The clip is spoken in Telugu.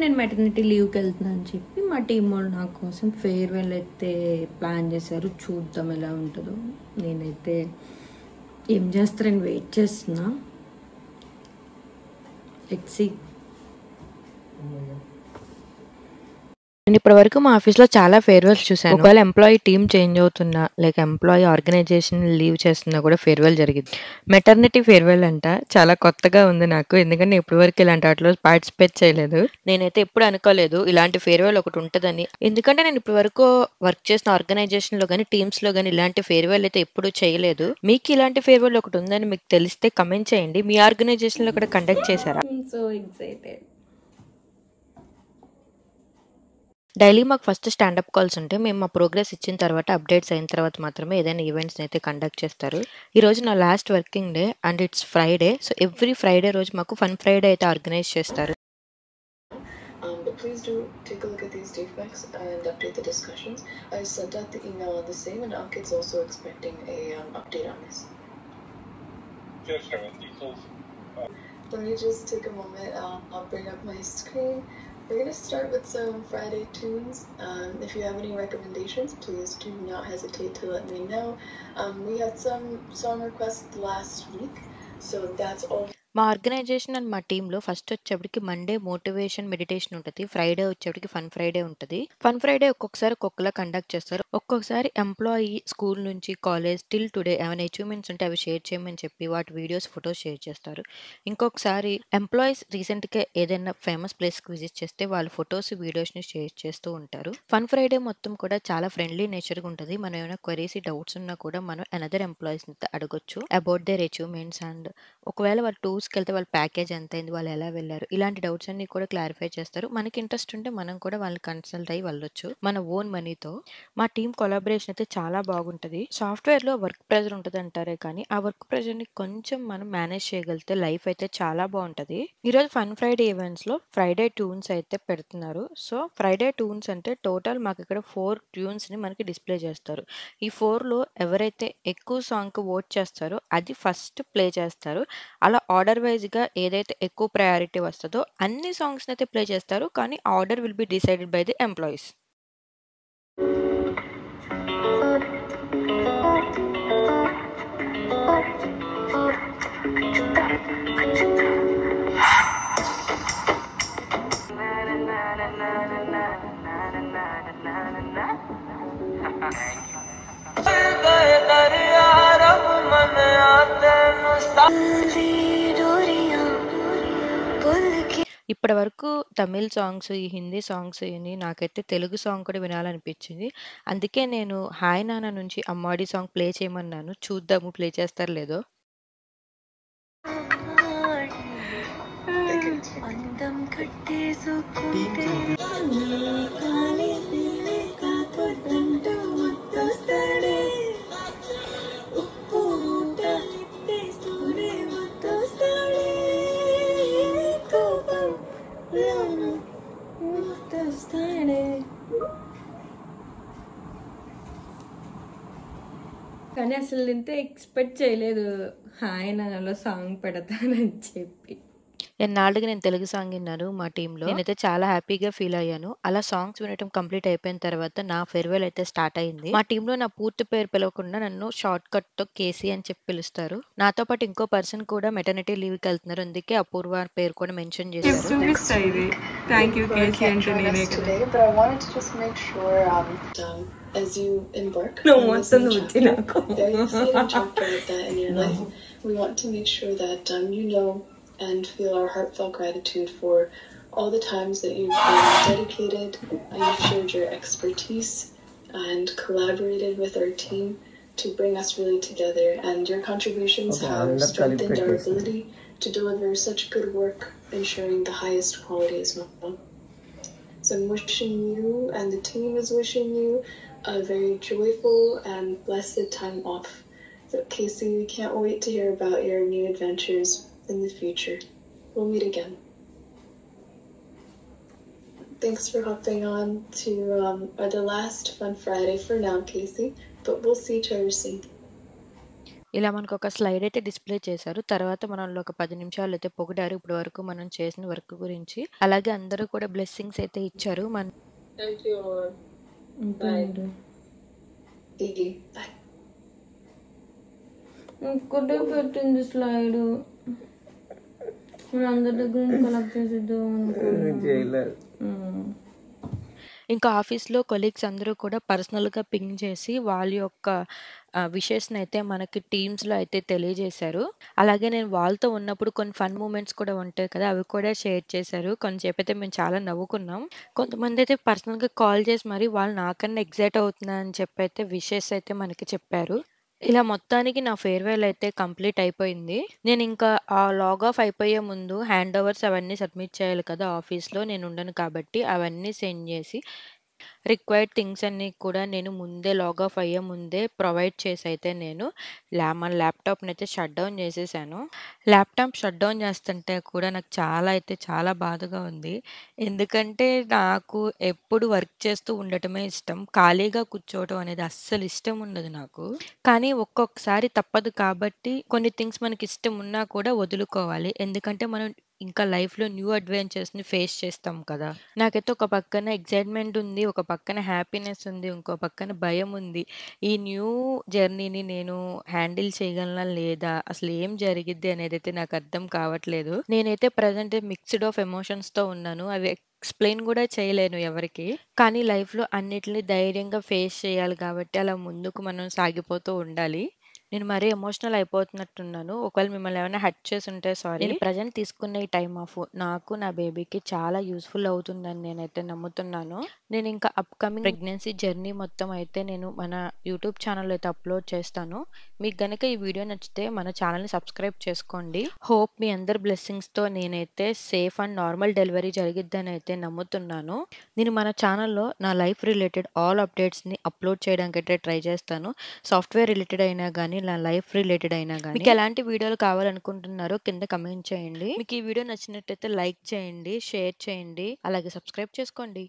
నేను మెటర్నిటీ లీవ్కి వెళ్తున్నా అని చెప్పి మా టీం వాళ్ళు నా కోసం ఫేర్వెల్ అయితే ప్లాన్ చేశారు. చూద్దాం ఎలా ఉంటుందో. నేనైతే ఏం చేస్తారని వెయిట్ చేస్తున్నా. Let's see. నేను ఇప్పటి వరకు మా ఆఫీస్లో చాలా ఫేర్వెల్స్ చూశాను. ఒకవేళ ఎంప్లాయీ టీమ్ చేంజ్ అవుతున్నా లేక ఎంప్లాయీ ఆర్గనైజేషన్ లీవ్ చేస్తున్నా కూడా ఫేర్వెల్ జరిగింది. మెటర్నిటీ ఫేర్వెల్ అంట చాలా కొత్తగా ఉంది నాకు, ఎందుకంటే ఇప్పటి వరకు ఇలాంటి వాటిలో పార్టిసిపేట్ చేయలేదు. నేనైతే ఎప్పుడు అనుకోలేదు ఇలాంటి ఫేర్వెల్ ఒకటి ఉంటుందని, ఎందుకంటే నేను ఇప్పటి వరకు వర్క్ చేసిన ఆర్గనైజేషన్లో కానీ టీమ్స్లో కానీ ఇలాంటి ఫేర్వెల్ అయితే ఎప్పుడు చేయలేదు. మీకు ఇలాంటి ఫేర్వెల్ ఒకటి ఉందని మీకు తెలిస్తే కమెంట్ చేయండి. మీ ఆర్గనైజేషన్లో కూడా కండక్ట్ చేశారా? So excited. డైలీ మాకు ఫస్ట్ స్టాండప్ కాల్స్ ఉంటాయి. మేము మా ప్రోగ్రెస్ ఇచ్చిన తర్వాత అప్డేట్స్ అయిన తర్వాత మాత్రమే ఏదైనా ఈవెంట్స్ని అయితే కండక్ట్ చేస్తారు. ఈరోజు నా last working day and it's Friday. So every Friday రోజు మాకు ఫన్ ఫ్రైడే అయితే ఆర్గనైజ్ చేస్తారు. But please do take a look at these defects and update the discussions. I sent out the email on the same, and Ankit's also expecting a update on this. Yes, sir. Details. Let me just take a moment. I'll bring up my screen. We're going to start with some Friday tunes. If you have any recommendations, please do not hesitate to let me know. We had some song requests last week, so that's all. మా ఆర్గనైజేషన్ అండ్ మా టీంలో ఫస్ట్ వచ్చేప్పటికి మండే మోటివేషన్ మెడిటేషన్ ఉంటుంది. ఫ్రైడే వచ్చేప్పటికి ఫన్ ఫ్రైడే ఉంటుంది. ఫన్ ఫ్రైడే ఒక్కొక్కసారి ఒక్కొక్కలా కండక్ట్ చేస్తారు. ఒక్కొక్కసారి ఎంప్లాయీ స్కూల్ నుంచి కాలేజ్ టిల్ టుడే ఏమైనా అచీవ్మెంట్స్ ఉంటే అవి షేర్ చేయమని చెప్పి వాటి వీడియోస్ ఫొటోస్ షేర్ చేస్తారు. ఇంకొకసారి ఎంప్లాయీస్ రీసెంట్గా ఏదైనా ఫేమస్ ప్లేస్కి విజిట్ చేస్తే వాళ్ళ ఫొటోస్ వీడియోస్ని షేర్ చేస్తూ ఉంటారు. ఫన్ ఫ్రైడే మొత్తం కూడా చాలా ఫ్రెండ్లీ నేచర్గా ఉంటుంది. మనం ఏమైనా క్వరీస్ డౌట్స్ ఉన్నా కూడా మనం అనదర్ ఎంప్లాయీస్ని అడగొచ్చు అబౌట్ దేర్ అచీవ్మెంట్స్ అండ్ ఒకవేళ వాళ్ళు టూర్స్కి వెళ్తే వాళ్ళ ప్యాకేజ్ ఎంత అయింది, వాళ్ళు ఎలా వెళ్ళారు, ఇలాంటి డౌట్స్ అన్ని కూడా క్లారిఫై చేస్తారు. మనకి ఇంట్రెస్ట్ ఉంటే మనం కూడా వాళ్ళని కన్సల్ట్ అయ్యి వెళ్ళొచ్చు మన ఓన్ మనీతో. మా టీం కొలాబరేషన్ అయితే చాలా బాగుంటుంది. సాఫ్ట్వేర్లో వర్క్ ప్రెజర్ ఉంటుంది అంటారే కానీ ఆ వర్క్ ప్రెజర్ని కొంచెం మనం మేనేజ్ చేయగలిగితే లైఫ్ అయితే చాలా బాగుంటుంది. ఈరోజు ఫన్ ఫ్రైడే ఈవెంట్స్లో ఫ్రైడే ట్యూన్స్ అయితే పెడుతున్నారు. సో ఫ్రైడే ట్యూన్స్ అంటే టోటల్ మాకు ఇక్కడ 4 ట్యూన్స్ని మనకి డిస్ప్లే చేస్తారు. ఈ 4లో ఎవరైతే ఎక్కువ సాంగ్కి ఓట్ చేస్తారో అది ఫస్ట్ ప్లే చేస్తారు. అలా ఆర్డర్ వైజ్గా ఏదైతే ఎక్కువ ప్రయారిటీ వస్తుందో అన్ని సాంగ్స్ని అయితే ప్లే చేస్తారు. కానీ order will be decided by the employees. ఇప్పటి వరకు తమిళ్ సాంగ్స్, ఈ హిందీ సాంగ్స్ అని నాకైతే తెలుగు సాంగ్ కూడా వినాలనిపించింది. అందుకే నేను హాయ్ నాన్న నుంచి అమ్మాడి సాంగ్ ప్లే చేయమన్నాను. చూద్దాము ప్లే చేస్తారో లేదో. కానీ అసలు ఇంత ఎక్స్పెక్ట్ చేయలేదు హాయ్ నాన్నలో సాంగ్ పెడతానని చెప్పి. ఎన్నాళ్ళుగా నేను తెలుగు సాంగ్ విన్నాను మా టీంలో. నేనైతే చాలా హ్యాపీగా ఫీల్ అయ్యాను. అలా సాంగ్స్ వినటం కంప్లీట్ అయిపోయిన తర్వాత నా ఫేర్వెల్ అయితే స్టార్ట్ అయింది. మా టీంలో నా పూర్తి పేరు పిలవకుండా నన్ను షార్ట్ కట్ తో కేసీ అని చెప్పి పిలుస్తారు. నాతో పాటు ఇంకో పర్సన్ కూడా మెటర్నిటీ లీవ్ కి వెళ్తున్నారు. అందుకే అపూర్వ పేరు కూడా మెన్షన్ చేశారు. As you embark no on wants this to new chapter, very exciting chapter like that in your life, we want to make sure that you know and feel our heartfelt gratitude for all the times that you've been dedicated, you've shared your expertise and collaborated with our team to bring us really together, and your contributions have strengthened our ability to deliver such good work, ensuring the highest quality as well. So I'm wishing you and the team is wishing you a very joyful and blessed time off. So Casey, we can't wait to hear about your new adventures in the future. We'll meet again. Thanks for hopping on to the last Fun Friday for now, Casey, but we'll see each other soon. ఇలా మనకొక స్లైడ్ అయితే డిస్‌ప్లే చేశారు. తర్వాత మనల్ని ఒక 10 నిమిషాలు అయితే పొగిడారు. ఇప్పటి వరకు మనం చేసిన వర్క్ గురించి. అలాగే అందరూ కూడా బ్లెస్సింగ్స్ అయితే ఇచ్చారు. Thank you all. ఉంటుంది. Didi. Bye. ఒక్కటే పెట్టింది స్లైడ్. నేను అందరి దగ్గర నుంచి కలెక్ట్ చేసిద్దాం అనుకున్నాను. ఇంకా ఆఫీస్‌లో కొలీగ్స్ అందరూ కూడా పర్సనల్‌గా పింగ్ చేసి వాళ్ళ యొక్క విషెస్‌ని అయితే మనకి టీమ్స్‌లో అయితే తెలియజేశారు. అలాగే నేను వాళ్ళతో ఉన్నప్పుడు కొన్ని ఫన్ మూమెంట్స్ కూడా ఉంటాయి కదా! అవి కూడా షేర్ చేశారు. కొంతసేపయితే మేము చాలా నవ్వుకున్నాం. కొంతమందయితే పర్సనల్‌గా కాల్ చేసి మరి వాళ్ళు నాకన్నా ఎక్సైట్ అవుతున్నారని చెప్పైతే విషెస్ అయితే మనకి చెప్పారు. ఇలా మొత్తానికి నా ఫేర్‌వెల్ అయితే కంప్లీట్ అయిపోయింది. నేనింకా లాగ్ ఆఫ్ అయిపోయే ముందు హ్యాండ్ ఓవర్స్ అవన్నీ సబ్మిట్ చేయాలి కదా! ఆఫీస్‌లో నేనుండను కాబట్టి అవన్నీ సెండ్ చేసి రిక్వైర్డ్ థింగ్స్ అన్నీ కూడా నేను ముందే లాగ్ ఆఫ్ అయ్యే ముందే ప్రొవైడ్ చేసైతే నేను మన ల్యాప్‌టాప్‌నైతే షట్ డౌన్ చేసేసాను. ల్యాప్‌టాప్ షట్ డౌన్ చేస్తుంటే కూడా నాకు చాలా బాధగా ఉంది. ఎందుకంటే నాకు ఎప్పుడు వర్క్ చేస్తూ ఉండటమే ఇష్టం. ఖాళీగా కూర్చోవడం అనేది అస్సలు ఇష్టం ఉండదు నాకు. కానీ ఒక్కొక్కసారి తప్పదు కాబట్టి కొన్ని థింగ్స్ మనకిష్టం ఉన్నా కూడా వదులుకోవాలి. ఎందుకంటే మనం ఇంకా లైఫ్‌లో న్యూ అడ్వెంచర్స్‌ని ఫేస్ చేస్తాం కదా! నాకైతే ఒక పక్కన ఎక్సైట్‌మెంట్ ఉంది. ఒక పక్కన హ్యాపీనెస్ ఉంది. ఇంకో పక్కన భయం ఉంది. ఈ న్యూ జర్నీని నేను హ్యాండిల్ చేయగలనా లేదా? అసలు ఏం జరిగిద్ది అనేదైతే నాకు అర్థం కావట్లేదు. నేనైతే ప్రెజెంట్ మిక్స్డ్ ఆఫ్ ఎమోషన్స్‌తో ఉన్నాను. అవి ఎక్స్‌ప్లెయిన్ కూడా చేయలేను ఎవరికీ. కానీ లైఫ్‌లో అన్నిటిని ధైర్యంగా ఫేస్ చేయాలి కాబట్టి అలా ముందుకు మనం సాగిపోతూ ఉండాలి. నేను మరీ ఎమోషనల్ అయిపోతున్నట్టున్నాను. ఒకవేళ మిమ్మల్ని ఏమైనా హర్ట్ చేసుంటే సారీ. నేను ప్రెజెంట్ తీసుకున్న ఈ టైమ్ ఆఫ్ నాకు, నా బేబీకి చాలా యూజ్‌ఫుల్ అవుతుందని నేనైతే నమ్ముతున్నాను. నేనింకా అప్‌కమింగ్ ప్రెగ్నెన్సీ జర్నీ మొత్తం అయితే నేను మన యూట్యూబ్ ఛానల్‌లో అయితే అప్‌లోడ్ చేస్తాను. మీకు గనక ఈ వీడియో నచ్చితే మన ఛానల్‌ని సబ్స్క్రైబ్ చేసుకోండి. హోప్ మీ అందరి బ్లెస్సింగ్స్‌తో నేనైతే సేఫ్ అండ్ నార్మల్ డెలివరీ జరిగిద్దని అయితే నమ్ముతున్నాను. నేను మన ఛానల్‌లో నా లైఫ్ రిలేటెడ్ ఆల్ అప్డేట్స్‌ని అప్‌లోడ్ చేయడానికైతే ట్రై చేస్తాను. సాఫ్ట్‌వేర్ రిలేటెడ్ అయినా గానీ, నా లైఫ్ రిలేటెడ్ అయినా గానీ, మీకు ఎలాంటి వీడియోలు కావాలనుకుంటున్నారో కింద కమెంట్ చేయండి. మీకు ఈ వీడియో నచ్చినట్టయితే లైక్ చేయండి, షేర్ చేయండి, అలాగే సబ్స్క్రైబ్ చేసుకోండి.